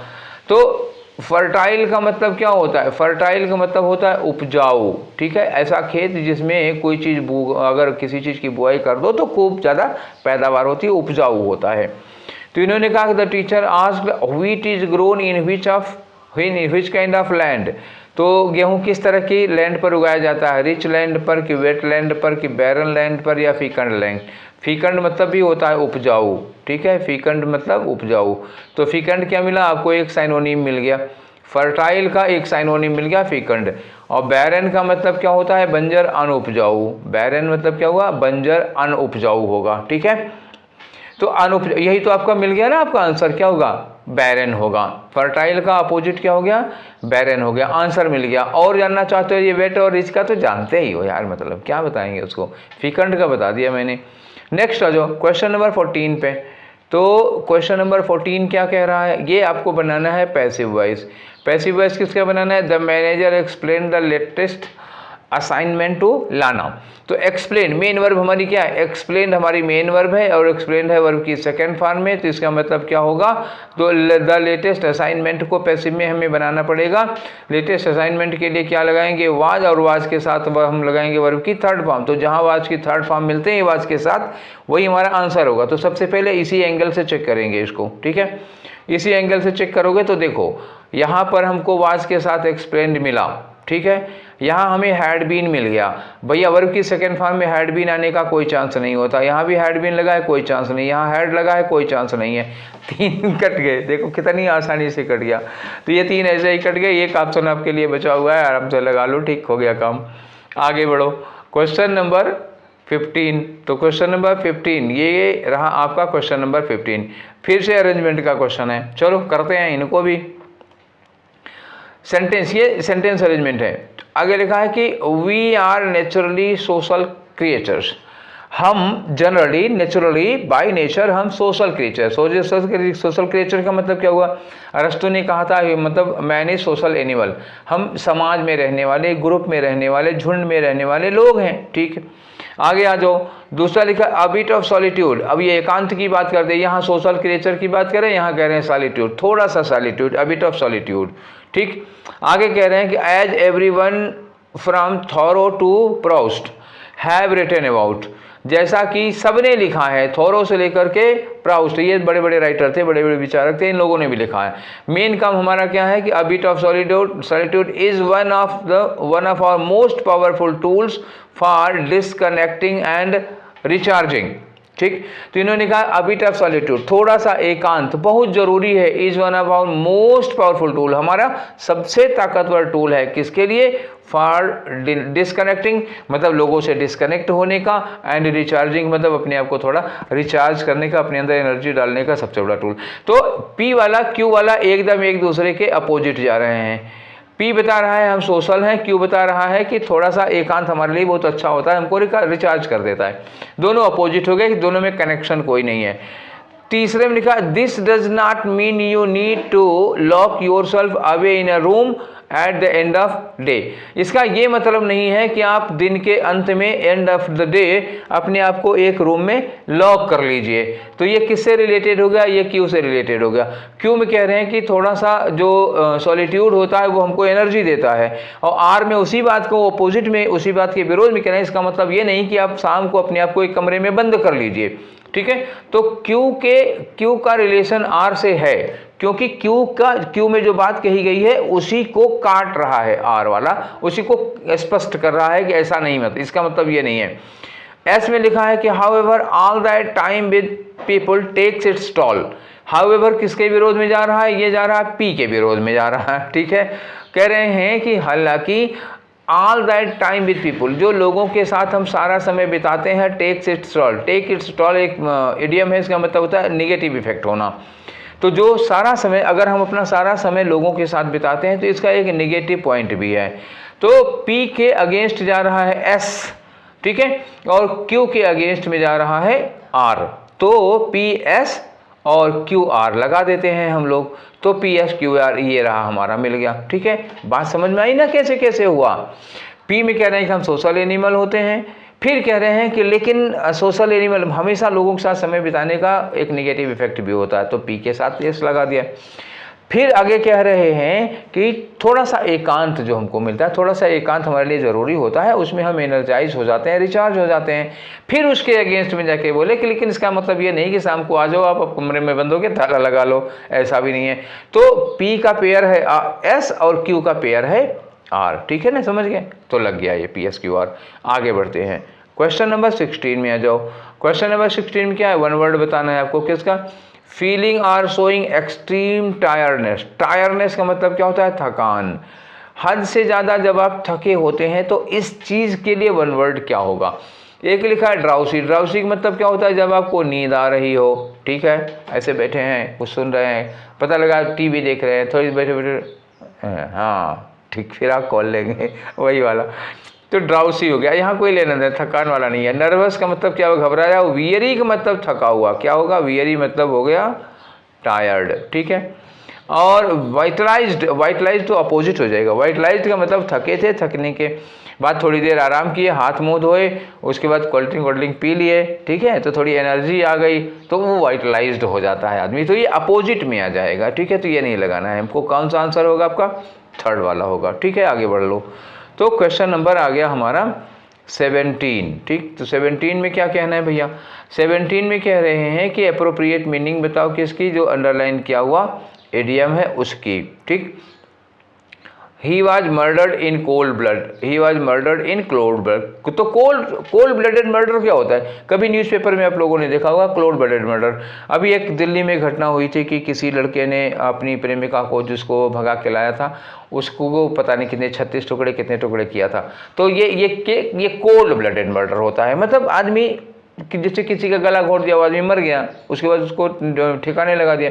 तो फर्टाइल का मतलब क्या होता है, फर्टाइल का मतलब होता है उपजाऊ। ठीक है, ऐसा खेत जिसमें कोई चीज़ अगर किसी चीज़ की बुआई कर दो तो खूब ज़्यादा पैदावार होती है, उपजाऊ होता है। तो इन्होंने कहा the teacher asked wheat is grown in which kind of land. तो गेहूं किस तरह की लैंड पर उगाया जाता है, रिच लैंड पर कि वेट लैंड पर कि बैरन लैंड पर या फीकंड लैंड। फीकंड मतलब भी होता है उपजाऊ। ठीक है, फीकंड मतलब उपजाऊ। तो फीकंड क्या मिला आपको, एक साइनोनिम मिल गया। फर्टाइल का एक साइनोनिम मिल गया फीकंड। और बैरन का मतलब क्या होता है, बंजर अनउपजाऊ। बैरन मतलब क्या हुआ, बंजर अनउपजाऊ होगा। ठीक है, तो यही तो आपका मिल गया ना, आपका आंसर क्या होगा, बैरन होगा। फर्टाइल का अपोजिट क्या हो गया, बैरन हो गया, आंसर मिल गया। और जानना चाहते हो ये वेट और रिच का तो जानते ही हो यार, मतलब क्या बताएंगे उसको, फीकंड का बता दिया मैंने। नेक्स्ट आ जाओ क्वेश्चन नंबर 14 पे। तो क्वेश्चन नंबर 14 क्या कह रहा है, ये आपको बनाना है पैसिव वॉइस। पैसिव वॉइस किसका बनाना है, the manager explain the latest assignment to Lana. तो एक्सप्लेन मेन वर्ब हमारी क्या है, एक्सप्लेन हमारी मेन वर्ब है और एक्सप्लेन है वर्ब की सेकंड फॉर्म में। तो इसका मतलब क्या होगा, तो द लेटेस्ट असाइनमेंट को पैसिव में हमें बनाना पड़ेगा। लेटेस्ट असाइनमेंट के लिए क्या लगाएंगे, वाज, और वाज के साथ हम लगाएंगे वर्ब की थर्ड फॉर्म। तो जहां वाज की थर्ड फॉर्म मिलते हैं वाज के साथ, वही हमारा आंसर होगा। तो सबसे पहले इसी एंगल से चेक करेंगे इसको। ठीक है, इसी एंगल से चेक करोगे तो देखो यहाँ पर हमको वाज के साथ एक्सप्लेन्ड मिला। ठीक है, यहाँ हमें हैड बीन मिल गया। भैया वर्ब की सेकंड फॉर्म में हैड बीन आने का कोई चांस नहीं होता। यहाँ भी हैड बीन लगा है, कोई चांस नहीं। यहाँ हैड लगा है, कोई चांस नहीं है। 3 कट गए, देखो कितनी आसानी से कट गया। तो ये 3 ऐसे ही कट गए, एक ऑप्शन आपके लिए बचा हुआ है, आराम से लगा लो, ठीक हो गया काम। आगे बढ़ो, क्वेश्चन नंबर 15। तो क्वेश्चन नंबर 15 ये रहा आपका क्वेश्चन नंबर 15। फिर से अरेंजमेंट का क्वेश्चन है, चलो करते हैं इनको भी। सेंटेंस, ये सेंटेंस अरेंजमेंट है। आगे लिखा है कि we are naturally social creatures. हम जनरली, नेचुरली, बाय नेचर हम सोशल क्रिएचर। सोशल क्रिएचर का मतलब क्या हुआ, अरस्तु ने कहा था मतलब मैन इज सोशल एनिमल। हम समाज में रहने वाले, ग्रुप में रहने वाले, झुंड में रहने वाले लोग हैं। ठीक है, आगे आ जाओ। दूसरा लिखा अ बिट ऑफ सॉलिट्यूड। अब ये एकांत की बात करते हैं, यहाँ सोशल क्रिएचर की बात करें, यहाँ कह रहे हैं सॉलिट्यूड, थोड़ा सा solitude, a bit of solitude. ठीक, आगे कह रहे हैं कि as everyone from Thoreau to Proust have written about. जैसा कि सबने लिखा है, थोरो से लेकर के प्राउस्ट, ये बड़े बड़े राइटर थे, बड़े बड़े विचारक थे, इन लोगों ने भी लिखा है। मेन काम हमारा क्या है कि a bit of solitude is one of our most powerful tools for disconnecting and recharging. ठीक, तो इन्होंने कहा अ बिट ऑफ सॉलिट्यूड, थोड़ा सा एकांत बहुत जरूरी है। Is one of our most powerful tool, हमारा सबसे ताकतवर टूल है, किसके लिए, फॉर डिसकनेक्टिंग मतलब लोगों से डिसकनेक्ट होने का, एंड रिचार्जिंग मतलब अपने आप को थोड़ा रिचार्ज करने का, अपने अंदर एनर्जी डालने का सबसे बड़ा टूल। तो पी वाला क्यू वाला एकदम एक दूसरे के अपोजिट जा रहे हैं। पी बता रहा है हम सोशल हैं, क्यू बता रहा है कि थोड़ा सा एकांत हमारे लिए बहुत अच्छा होता है, हमको रिचार्ज कर देता है। दोनों अपोजिट हो गए, दोनों में कनेक्शन कोई नहीं है। तीसरे में लिखा this does not mean you need to lock yourself away in a room at the end of day. इसका ये मतलब नहीं है कि आप दिन के अंत में, एंड ऑफ द डे, अपने आप को एक रूम में लॉक कर लीजिए। तो ये किससे रिलेटेड हो गया, ये क्यू से रिलेटेड हो गया। क्यू में कह रहे हैं कि थोड़ा सा जो सॉलिट्यूड होता है वो हमको एनर्जी देता है, और आर में उसी बात को अपोजिट में, उसी बात के विरोध में कह रहे हैं। इसका मतलब ये नहीं कि आप शाम को अपने आप को एक कमरे में बंद कर लीजिए। ठीक है, तो क्यू का रिलेशन आर से है, क्योंकि क्यू में जो बात कही गई है उसी को काट रहा है आर वाला, उसी को स्पष्ट कर रहा है कि ऐसा नहीं, मतलब इसका मतलब ये नहीं है। एस में लिखा है कि however all that time with people takes its toll. However किसके विरोध में जा रहा है? ये जा रहा है पी के विरोध में जा रहा है, ठीक है। कह रहे हैं कि हालांकि all that time with people, जो लोगों के साथ हम सारा समय बिताते हैं, takes its toll. Take its toll एक इडियम है, इसका मतलब होता है निगेटिव इफेक्ट होना। तो जो सारा समय, अगर हम अपना सारा समय लोगों के साथ बिताते हैं तो इसका एक निगेटिव पॉइंट भी है। तो पी के अगेंस्ट जा रहा है एस, ठीक है, और क्यू के अगेंस्ट में जा रहा है आर। तो पी एस और क्यू आर लगा देते हैं हम लोग, तो पी एस क्यू आर ये रहा हमारा, मिल गया, ठीक है। बात समझ में आई ना कैसे कैसे हुआ। पी में कह रहे हैं कि हम सोशल एनिमल होते हैं, फिर कह रहे हैं कि लेकिन सोशल एनिमल हमेशा लोगों के साथ समय बिताने का एक नेगेटिव इफेक्ट भी होता है, तो पी के साथ एस लगा दिया। फिर आगे कह रहे हैं कि थोड़ा सा एकांत जो हमको मिलता है, थोड़ा सा एकांत हमारे लिए ज़रूरी होता है, उसमें हम एनर्जाइज हो जाते हैं, रिचार्ज हो जाते हैं। फिर उसके अगेंस्ट में जाके बोले कि लेकिन इसका मतलब ये नहीं कि शाम को आ जाओ आप कमरे में बंद होके ताला लगा लो, ऐसा भी नहीं है। तो पी का पेयर है एस और क्यू का पेयर है आर, ठीक है ना, समझ गए। तो लग गया ये पी एस क्यू आर। आगे बढ़ते हैं, क्वेश्चन नंबर 16 में आ जाओ। क्वेश्चन नंबर 16 में क्या है? वन वर्ड बताना है आपको, किसका? Feeling are showing extreme tiredness. Tiredness का मतलब क्या होता है? थकान। हद से ज़्यादा जब आप थके होते हैं तो इस चीज़ के लिए वन वर्ड क्या होगा? एक लिखा है ड्राउसी। ड्राउसी का मतलब क्या होता है? जब आपको नींद आ रही हो, ठीक है, ऐसे बैठे हैं, कुछ सुन रहे हैं, पता लगा टीवी देख रहे हैं, थोड़ी बैठे बैठे, हाँ ठीक, फिर आप कॉल लेंगे, वही वाला। तो ड्राउसी हो गया, यहाँ कोई लेना देना, थकान वाला नहीं है। नर्वस का मतलब क्या होगा? घबराया। वियरी का मतलब थका हुआ, क्या होगा? वियरी मतलब हो गया टायर्ड, ठीक है। और वाइटलाइज्ड, वाइटलाइज्ड तो अपोजिट हो जाएगा। वाइटलाइज्ड का मतलब थके थे, थकने के बाद थोड़ी देर आराम किए, हाथ मुंह धोए, उसके बाद कोल्ड ड्रिंक पी लिए, ठीक है, तो थोड़ी एनर्जी आ गई, तो वो वाइटलाइज्ड हो जाता है आदमी। तो ये अपोजिट में आ जाएगा, ठीक है, तो ये नहीं लगाना है हमको। कौन सा आंसर होगा आपका? थर्ड वाला होगा, ठीक है। आगे बढ़ लो। तो क्वेश्चन नंबर आ गया हमारा 17, ठीक। तो 17 में क्या कहना है भैया? 17 में कह रहे हैं कि अप्रोप्रिएट मीनिंग बताओ किसकी, जो अंडरलाइन किया हुआ इडियम है उसकी, ठीक। He was murdered in cold blood. He was murdered in cold blood. तो कोल्ड ब्लडेड मर्डर क्या होता है? कभी न्यूज़पेपर में आप लोगों ने देखा होगा कोल्ड ब्लडेड मर्डर। अभी एक दिल्ली में घटना हुई थी कि किसी लड़के ने अपनी प्रेमिका को, जिसको भगा के लाया था, उसको वो पता नहीं कितने 36 टुकड़े कितने टुकड़े किया था। तो ये कोल्ड ब्लडेड मर्डर होता है। मतलब आदमी कि जैसे किसी का गला घोट दिया, आदमी मर गया, उसके बाद उसको ठिकाने लगा दिया,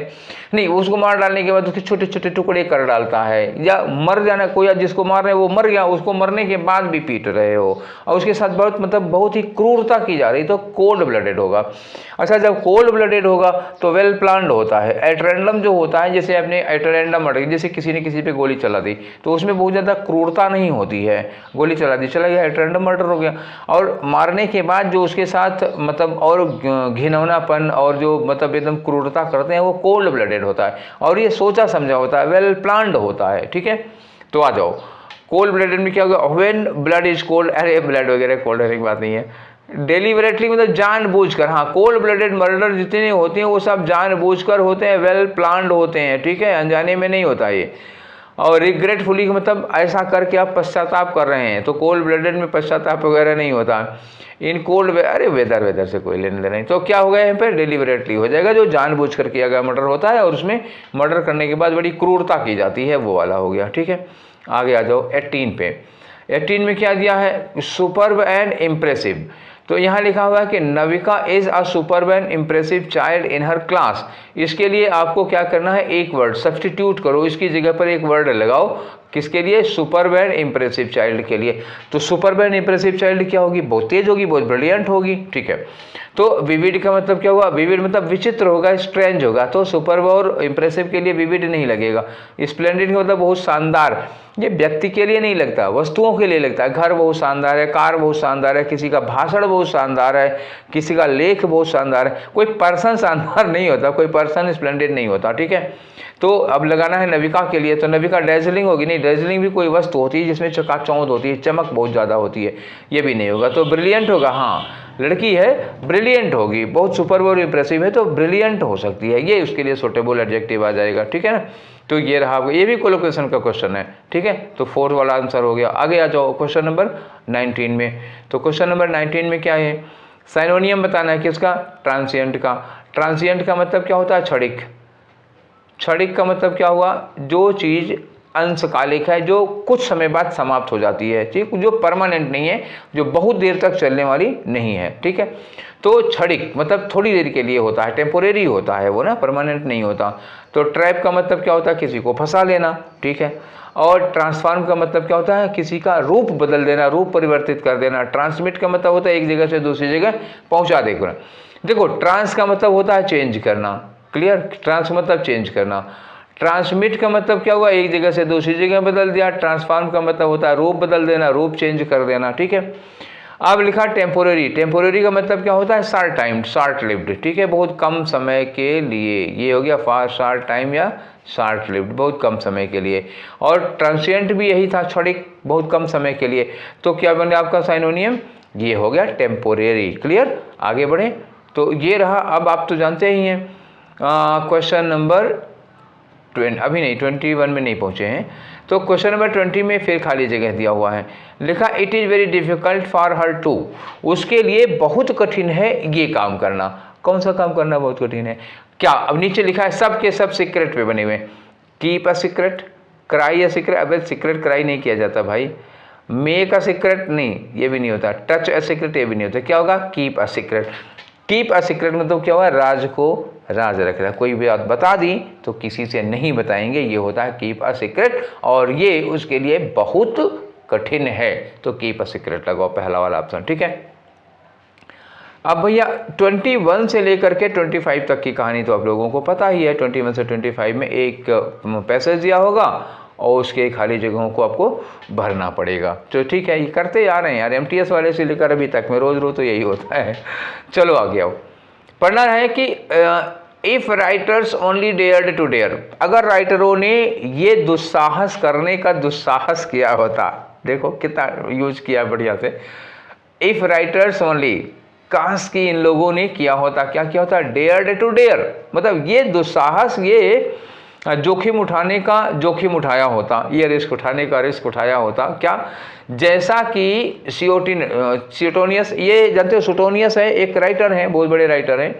नहीं, उसको मार डालने के बाद उसके छोटे छोटे टुकड़े कर डालता है। या मर जाना, कोई जिसको मार रहे हैं वो मर गया, उसको मरने के बाद भी पीट रहे हो और उसके साथ बहुत ही क्रूरता की जा रही, तो कोल्ड ब्लडेड होगा। अच्छा, जब कोल्ड ब्लडेड होगा तो वेल प्लान्ड होता है। एट रैंडम जो होता है, जैसे आपने एट रैंडम मर्डर, जैसे किसी ने किसी पे गोली चला दी, तो उसमें बहुत ज़्यादा क्रूरता नहीं होती है, गोली चला दी, चला गया, एट रैंडम मर्डर हो गया। और मारने के बाद जो उसके साथ मतलब और घिनौनापन और जो मतलब एकदम क्रूरता करते हैं, वो कोल्ड ब्लडेड होता है और ये सोचा समझा होता है, वेल प्लान्ड होता है, ठीक है। तो आ जाओ, कोल्ड ब्लडेड में क्या होगा? When blood is cold. अरे ब्लड वगैरह कोल्ड रहने की बात नहीं है, डेलिबरेटली मतलब जानबूझकर। हाँ, कोल्ड ब्लडेड मर्डर जितने होते हैं वो सब जानबूझकर होते हैं, वेल प्लान्ड होते हैं, ठीक है, अनजाने में नहीं होता ये। और रिग्रेटफुली मतलब ऐसा करके आप पश्चाताप कर रहे हैं, तो कोल्ड ब्लडेड में पश्चाताप वगैरह नहीं होता। इन कोल्ड अरे वेदर से कोई लेने देना नहीं। तो क्या हो गया यहाँ पे? डेलिबरेटली हो जाएगा, जो जानबूझकर किया गया मर्डर होता है और उसमें मर्डर करने के बाद बड़ी क्रूरता की जाती है, वो वाला हो गया, ठीक है। आगे आ जाओ 18 पे। 18 में क्या दिया है? Superb and impressive. तो यहाँ लिखा हुआ है कि Navika is a superb and impressive child in her class. इसके लिए आपको क्या करना है? एक वर्ड सब्स्टिट्यूट करो, इसकी जगह पर एक वर्ड लगाओ। किसके लिए? सुपर्ब एंड इम्प्रेसिव चाइल्ड के लिए। तो सुपर्ब एंड इम्प्रेसिव चाइल्ड क्या होगी? बहुत तेज होगी, बहुत ब्रिलियंट होगी, ठीक है। तो विविड का मतलब क्या हुआ? विविड मतलब विचित्र होगा, स्ट्रेंज होगा। तो सुपर्ब और इम्प्रेसिव के लिए विविड नहीं लगेगा। स्प्लेंडिड का मतलब बहुत शानदार। ये व्यक्ति के लिए नहीं लगता, वस्तुओं के लिए लगता है। घर बहुत शानदार है, कार बहुत शानदार है, किसी का भाषण बहुत शानदार है, किसी का लेख बहुत शानदार है। कोई पर्सन शानदार नहीं होता, कोई पर्सन स्प्लेंडेड नहीं होता, ठीक है। तो अब लगाना है नविका के लिए, तो नविका डेजलिंग होगी नहीं, डेजलिंग भी कोई वस्तु होती है जिसमें चकाचौंध होती है, चमक बहुत ज़्यादा होती है, ये भी नहीं होगा। तो ब्रिलियंट होगा, हाँ, लड़की है ब्रिलियंट होगी, बहुत सुपर और इंप्रेसिव है तो ब्रिलियंट हो सकती है, ये उसके लिए सूटेबल एडजेक्टिव आ जाएगा। ठीक है ना, तो ये रहा आपका, ये भी कोलोकेशन का क्वेश्चन है। ठीक है, तो 4 वाला आंसर हो गया। आगे आ जाओ क्वेश्चन नंबर 19 में। तो क्वेश्चन नंबर 19 में क्या है, साइनोनियम बताना है किसका, ट्रांसिएंट का। ट्रांसिएंट का मतलब क्या होता है, क्षणिक। क्षणिक का मतलब क्या हुआ, जो चीज़ अंशकालिक है, जो कुछ समय बाद समाप्त हो जाती है, ठीक, जो परमानेंट नहीं है, जो बहुत देर तक चलने वाली नहीं है। ठीक है, तो क्षणिक मतलब थोड़ी देर के लिए होता है, टेम्पोरेरी होता है वो ना, परमानेंट नहीं होता। तो ट्रैप का मतलब क्या होता है, किसी को फंसा लेना। ठीक है, और ट्रांसफॉर्म का मतलब क्या होता है, किसी का रूप बदल देना, रूप परिवर्तित कर देना। ट्रांसमिट का मतलब होता है एक जगह से दूसरी जगह पहुंचा देना। देखो, ट्रांस का मतलब होता है चेंज करना, क्लियर, ट्रांस मतलब चेंज करना। ट्रांसमिट का मतलब क्या हुआ, एक जगह से दूसरी जगह बदल दिया। ट्रांसफॉर्म का मतलब होता है रूप बदल देना, रूप चेंज कर देना। ठीक है, अब लिखा टेम्पोरेरी। टेम्पोरेरी का मतलब क्या होता है, शॉर्ट टाइम, शॉर्ट लिव्ड। ठीक है, बहुत कम समय के लिए, ये हो गया फॉर शॉर्ट टाइम या शॉर्ट लिव्ड, बहुत कम समय के लिए। और ट्रांसिएंट भी यही था, क्षणिक, बहुत कम समय के लिए। तो क्या बने आपका साइनोनियम, ये हो गया टेम्पोरेरी। क्लियर, आगे बढ़े। तो ये रहा। अब आप तो जानते ही हैं क्वेश्चन नंबर 20, अभी नहीं 21 में नहीं पहुँचे हैं। तो क्वेश्चन नंबर 20 में फिर खाली जगह दिया हुआ है, लिखा it is very difficult for her to, उसके लिए बहुत कठिन है ये काम करना। कौन सा काम करना बहुत कठिन है, क्या, अब नीचे लिखा है सब के सब सीक्रेट पे बने हुए। Keep a secret, cry a secret, अब सीक्रेट क्राई नहीं किया जाता भाई। मेक अ सीक्रेट नहीं, ये भी नहीं होता। टच अ सीक्रेट, ये भी नहीं होता। क्या होगा, keep a secret. Keep a secret मतलब क्या हुआ, राज को राज रखना। कोई भी बात बता दी तो किसी से नहीं बताएंगे, ये होता है कीप अ सीक्रेट, और ये उसके लिए बहुत कठिन है। तो कीप अ सीक्रेट लगाओ, पहला वाला ऑप्शन। ठीक है, अब भैया 21 से लेकर के 25 तक की कहानी तो आप लोगों को पता ही है। 21 से 25 में एक पैसेज दिया होगा और उसके खाली जगहों को आपको भरना पड़ेगा। तो ठीक है, ये करते आ रहे हैं यार, एमटीएस वाले से लेकर अभी तक में रोज रोज तो यही होता है। चलो आगे आओ, पढ़ना है कि if writers only dared to dare, अगर राइटरों ने ये दुस्साहस करने का दुस्साहस किया होता, देखो कितना यूज किया बढ़िया से, इफ राइटर्स ओनली, काश कि इन लोगों ने किया होता, क्या किया होता, डेयर्ड टू डेयर, मतलब ये दुस्साहस, ये जोखिम उठाने का जोखिम उठाया होता, ये रिस्क उठाने का रिस्क उठाया होता। क्या, जैसा कि सुटोनियस, ये जानते हो सुटोनियस है, एक राइटर हैं, बहुत बड़े राइटर हैं,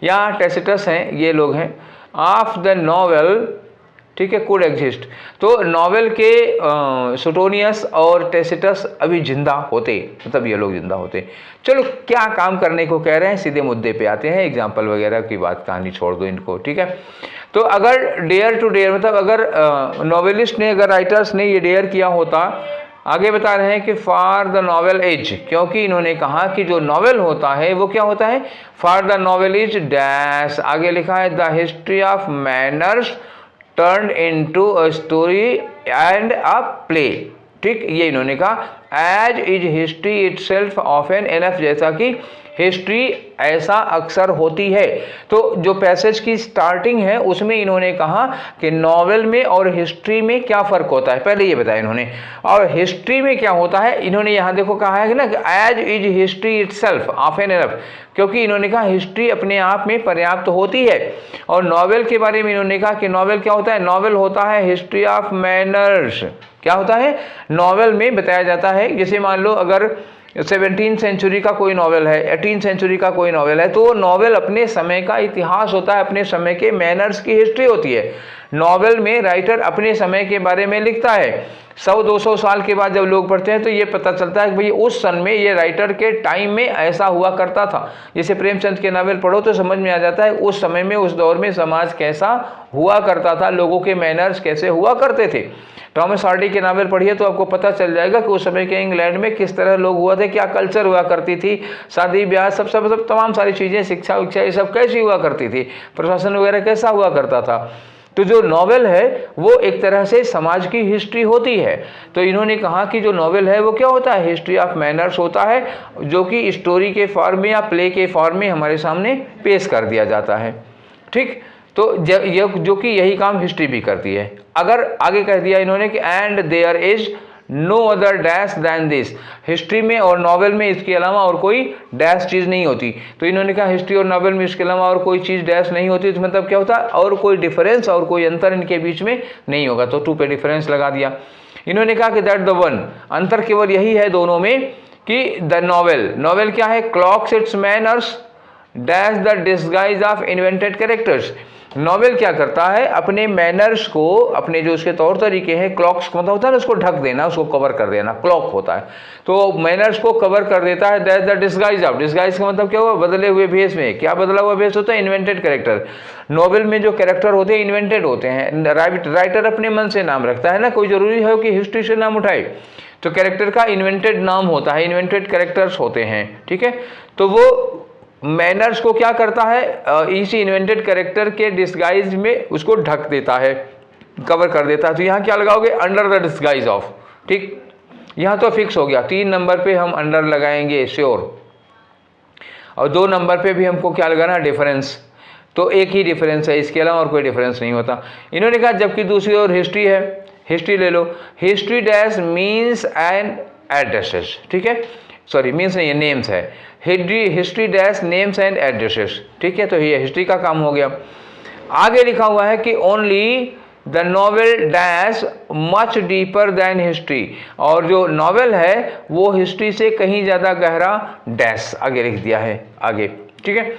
या टैसिटस हैं, ये लोग हैं, ऑफ द नॉवेल, ठीक है, कुड एग्जिस्ट। तो नॉवेल के सुटोनियस और टैसिटस अभी जिंदा होते, मतलब ये लोग जिंदा होते। चलो क्या काम करने को कह रहे हैं, सीधे मुद्दे पे आते हैं, एग्जाम्पल वगैरह की बात, कहानी छोड़ दो इनको। ठीक है, तो अगर डेयर टू डेयर मतलब अगर नॉवेलिस्ट ने, अगर राइटर्स ने ये डेयर किया होता, आगे बता रहे हैं कि फॉर द नॉवेल एज, क्योंकि इन्होंने कहा कि जो नॉवेल होता है वो क्या होता है, for the novel is dash, आगे लिखा है the history of manners turn into a story and a play. ठीक, ये इन्होंने कहा as is history itself often enough, जैसा कि हिस्ट्री ऐसा अक्सर होती है। तो जो पैसेज की स्टार्टिंग है उसमें इन्होंने कहा कि नॉवेल में और हिस्ट्री में क्या फ़र्क होता है, पहले ये बताया इन्होंने। और हिस्ट्री में क्या होता है, इन्होंने यहाँ देखो कहा है कि ना, as is history itself often enough, क्योंकि इन्होंने कहा हिस्ट्री अपने आप में पर्याप्त होती है। और नॉवेल के बारे में इन्होंने कहा कि नॉवेल क्या होता है, नॉवेल होता है हिस्ट्री ऑफ मैनर्स। क्या होता है, नॉवेल में बताया जाता है, जैसे मान लो अगर 17वीं सेंचुरी का कोई नॉवेल है, 18वीं सेंचुरी का कोई नॉवेल है, तो वो नॉवेल अपने समय का इतिहास होता है, अपने समय के मैनर्स की हिस्ट्री होती है। नॉवेल में राइटर अपने समय के बारे में लिखता है। 100-200 साल के बाद जब लोग पढ़ते हैं तो ये पता चलता है कि भाई उस सन में, ये राइटर के टाइम में ऐसा हुआ करता था। जैसे प्रेमचंद के नावल पढ़ो तो समझ में आ जाता है उस समय में, उस दौर में समाज कैसा हुआ करता था, लोगों के मैनर्स कैसे हुआ करते थे। टॉमस हार्डी के नावल पढ़िए तो आपको पता चल जाएगा कि उस समय के इंग्लैंड में किस तरह लोग हुआ थे, क्या कल्चर हुआ करती थी, शादी ब्याह सब तमाम सारी चीज़ें, शिक्षा विक्षा ये सब कैसी हुआ करती थी, प्रशासन वगैरह कैसा हुआ करता था। तो जो नॉवेल है वो एक तरह से समाज की हिस्ट्री होती है। तो इन्होंने कहा कि जो नॉवेल है वो क्या होता है, हिस्ट्री ऑफ मैनर्स होता है, जो कि स्टोरी के फॉर्म में या प्ले के फॉर्म में हमारे सामने पेश कर दिया जाता है। ठीक, तो जो कि यही काम हिस्ट्री भी करती है। अगर आगे कह दिया इन्होंने कि and there is no other dash than this. History में और नॉवेल में इसके अलावा और कोई डैश चीज़ नहीं होती। तो इन्होंने कहा हिस्ट्री और नॉवेल में इसके अलावा और कोई चीज़ डैश नहीं होती, तो मतलब क्या होता है, और कोई डिफरेंस और कोई अंतर इनके बीच में नहीं होगा, तो 2 पे डिफरेंस लगा दिया। इन्होंने कहा कि दैट द वन, अंतर केवल यही है दोनों में कि द नॉवेल क्या है, clocks it's manners dash the disguise of invented characters. Novel क्या करता है, अपने मैनर्स को, अपने जो उसके तौर तरीके हैं, क्लॉक्स का मतलब होता है ना उसको ढक देना, उसको कवर कर देना, क्लॉक होता है, तो मैनर्स को कवर कर देता है। That the disguise of, disguise का मतलब क्या हुआ, बदले हुए भेष में। क्या बदला हुआ भेष होता है, इन्वेंटेड कैरेक्टर। नॉवेल में जो कैरेक्टर होते हैं इन्वेंटेड होते हैं, राइटर अपने मन से नाम रखता है ना, कोई जरूरी है कि हिस्ट्री से नाम उठाए, तो कैरेक्टर का इन्वेंटेड नाम होता है, इन्वेंटेड कैरेक्टर्स होते हैं, ठीक है। तो वो मैनर्स को क्या करता है, इसी इन्वेंटेड कैरेक्टर के डिस्गाइज में उसको ढक देता है, कवर कर देता है। तो यहाँ क्या लगाओगे, अंडर द डिस्गाइज ऑफ, ठीक। यहाँ तो फिक्स हो गया, 3 नंबर पे हम अंडर लगाएंगे श्योर, और 2 नंबर पे भी हमको क्या लगाना, डिफरेंस। तो एक ही डिफरेंस है, इसके अलावा और कोई डिफरेंस नहीं होता। इन्होंने कहा जबकि दूसरी ओर हिस्ट्री है, हिस्ट्री ले लो, history dash means and addresses, ठीक है, सॉरी मीन्स नहीं, ये नेम्स है, history dash names and addresses, ठीक है। तो ये हिस्ट्री का काम हो गया। आगे लिखा हुआ है कि only the novel dash much deeper than history, और जो नॉवेल है वो हिस्ट्री से कहीं ज़्यादा गहरा डैश आगे लिख दिया है आगे, ठीक है।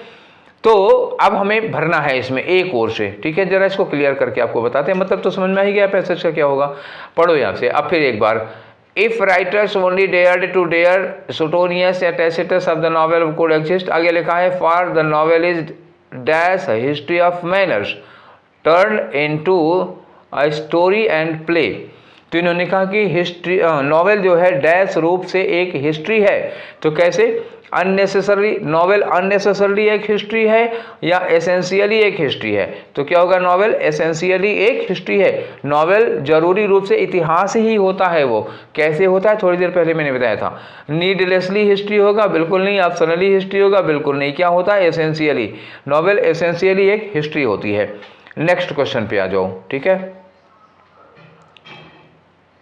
तो अब हमें भरना है इसमें एक और से, ठीक है। जरा इसको क्लियर करके आपको बताते हैं, मतलब तो समझ में ही गया पैसेज का क्या होगा। पढ़ो यहाँ से अब फिर एक बार। If writers only dared to dare Suetonius and Tacitus of the novel could exist, आगे लिखा है for the novel is dash history of manners turned into a story and play। तो इन्होंने कहा कि हिस्ट्री नॉवेल जो है डैश रूप से एक हिस्ट्री है। तो कैसे, अननेसेसरी नॉवेल अननेसेसरली एक हिस्ट्री है या एसेंशियली एक हिस्ट्री है। तो क्या होगा, नॉवेल एसेंशियली एक हिस्ट्री है। नॉवेल जरूरी रूप से इतिहास ही होता है। वो कैसे होता है, थोड़ी देर पहले मैंने बताया था। नीडलेसली हिस्ट्री होगा, बिल्कुल नहीं। ऑप्शनली हिस्ट्री होगा, बिल्कुल नहीं। क्या होता है, एसेंशियली। नॉवेल एसेंशियली एक हिस्ट्री होती है। नेक्स्ट क्वेश्चन पे आ जाओ, ठीक है।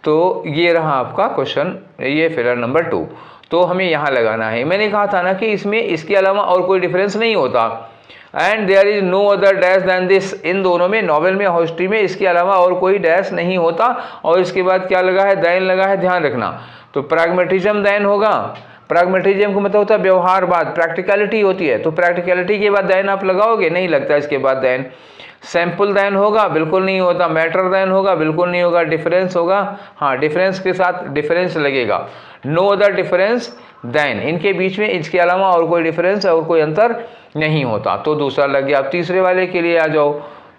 तो ये रहा आपका क्वेश्चन, ये फिलर नंबर 2। तो हमें यहाँ लगाना है। मैंने कहा था ना कि इसमें इसके अलावा और कोई डिफरेंस नहीं होता। And there is no other dash than this, इन दोनों में, नॉवेल में, हिस्ट्री में, इसके अलावा और कोई डैश नहीं होता। और इसके बाद क्या लगा है, दैन लगा है, ध्यान रखना। तो प्रैग्मेटिज्म दैन होगा। प्रैग्मेटिज्म को मतलब होता है व्यवहारवाद, प्रैक्टिकलिटी होती है। तो प्रैक्टिकलिटी के बाद दैन आप लगाओगे, नहीं लगता इसके बाद दैन। सैंपल दैन होगा, बिल्कुल नहीं होता। मैटर दैन होगा, बिल्कुल नहीं होगा। डिफरेंस होगा, हाँ डिफरेंस के साथ डिफरेंस लगेगा। नो अदर डिफरेंस दैन, इनके बीच में इसके अलावा और कोई डिफरेंस और कोई अंतर नहीं होता। तो दूसरा लग गया। अब तीसरे वाले के लिए आ जाओ।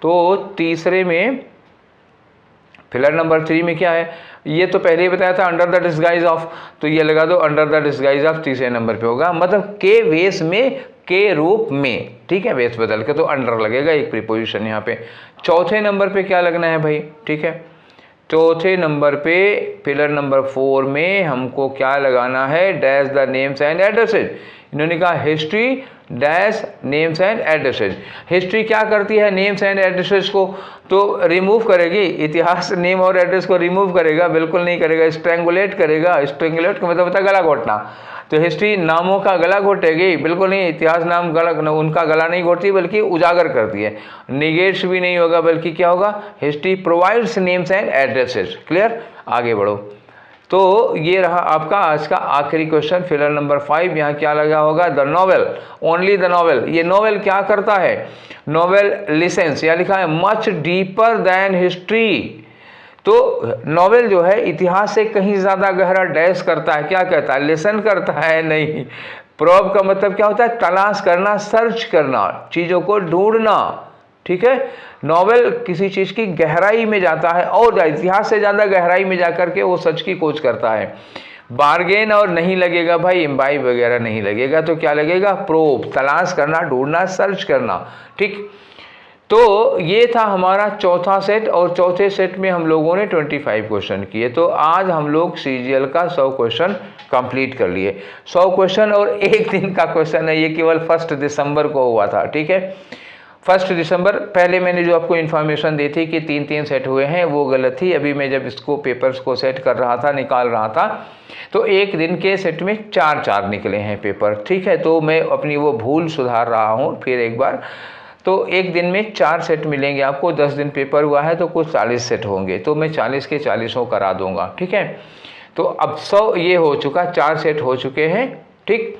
तो तीसरे में फिलर नंबर 3 में क्या है, ये तो पहले ही बताया था, अंडर द डिस्गाइज ऑफ। तो ये लगा दो, अंडर द डिस्गाइज ऑफ तीसरे नंबर पे होगा, मतलब के वेश में, के रूप में, ठीक है। वेश बदल के तो अंडर लगेगा, एक प्रीपोजिशन यहाँ पे। चौथे नंबर पे क्या लगना है भाई, ठीक है। चौथे नंबर पे फिलर नंबर 4 में हमको क्या लगाना है, dash the names and addresses. इन्होंने कहा history dash names and addresses. History क्या करती है, नेम्स एंड एड्रेसेज को तो रिमूव करेगी। इतिहास नेम और एड्रेस को रिमूव करेगा, बिल्कुल नहीं करेगा। स्ट्रेंगुलेट करेगा। स्ट्रेंगुलेट का मतलब होता है गला घोटना। तो हिस्ट्री नामों का गला घोटेगी, बिल्कुल नहीं। इतिहास नाम गला, उनका गला नहीं घोटती बल्कि उजागर करती है। निगेट्स भी नहीं होगा, बल्कि क्या होगा, history provides names and addresses. Clear, आगे बढ़ो। तो ये रहा आपका आज का आखिरी क्वेश्चन, फिलर नंबर 5। यहाँ क्या लगा होगा, the novel, only the novel. ये नॉवेल क्या करता है, नॉवेल लिसेंस, या लिखा है मच डीपर देन हिस्ट्री। तो नॉवेल जो है इतिहास से कहीं ज़्यादा गहरा डैश करता है। क्या कहता है, लिसन करता है, नहीं। प्रोब का मतलब क्या होता है, तलाश करना, सर्च करना, चीज़ों को ढूंढना, ठीक है। नॉवेल किसी चीज़ की गहराई में जाता है और इतिहास से ज़्यादा गहराई में जाकर के वो सच की खोज करता है। बार्गेन और नहीं लगेगा भाई, इम्बाइब वगैरह नहीं लगेगा। तो क्या लगेगा, प्रोब, तलाश करना, ढूंढना, सर्च करना, ठीक। तो ये था हमारा चौथा सेट, और चौथे सेट में हम लोगों ने 25 क्वेश्चन किए। तो आज हम लोग सीजीएल का 100 क्वेश्चन कंप्लीट कर लिए। 100 क्वेश्चन और एक दिन का क्वेश्चन है, ये केवल 1 दिसंबर को हुआ था, ठीक है। 1 दिसंबर, पहले मैंने जो आपको इन्फॉर्मेशन दी थी कि 3-3 सेट हुए हैं वो गलत थी। अभी मैं जब इसको पेपर्स को सेट कर रहा था, निकाल रहा था, तो एक दिन के सेट में 4-4 निकले हैं पेपर। ठीक है, तो मैं अपनी वो भूल सुधार रहा हूँ फिर एक बार। तो एक दिन में 4 सेट मिलेंगे आपको। 10 दिन पेपर हुआ है तो कुछ 40 सेट होंगे, तो मैं 40 के 40 करा दूंगा। ठीक है, तो अब 100 ये हो चुका, 4 सेट हो चुके हैं। ठीक,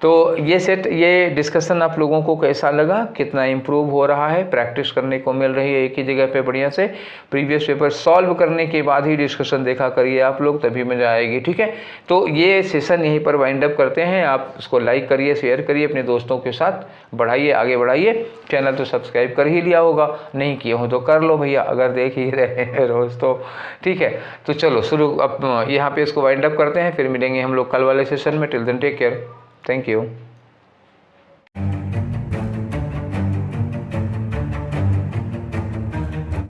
तो ये डिस्कशन आप लोगों को कैसा लगा, कितना इम्प्रूव हो रहा है, प्रैक्टिस करने को मिल रही है एक ही जगह पे बढ़िया से। प्रीवियस पेपर सॉल्व करने के बाद ही डिस्कशन देखा करिए आप लोग, तभी मजा आएगी। ठीक है, तो ये सेशन यहीं पर वाइंड अप करते हैं। आप इसको लाइक करिए, शेयर करिए, अपने दोस्तों के साथ बढ़ाइए, आगे बढ़ाइए। चैनल तो सब्सक्राइब कर ही लिया होगा, नहीं किए हो तो कर लो भैया, अगर देख ही रहे हैं रोज़ तो। ठीक है, तो चलो शुरू, अब यहाँ पे इसको वाइंड अप करते हैं, फिर मिलेंगे हम लोग कल वाले सेशन में। Till then take care, thank you.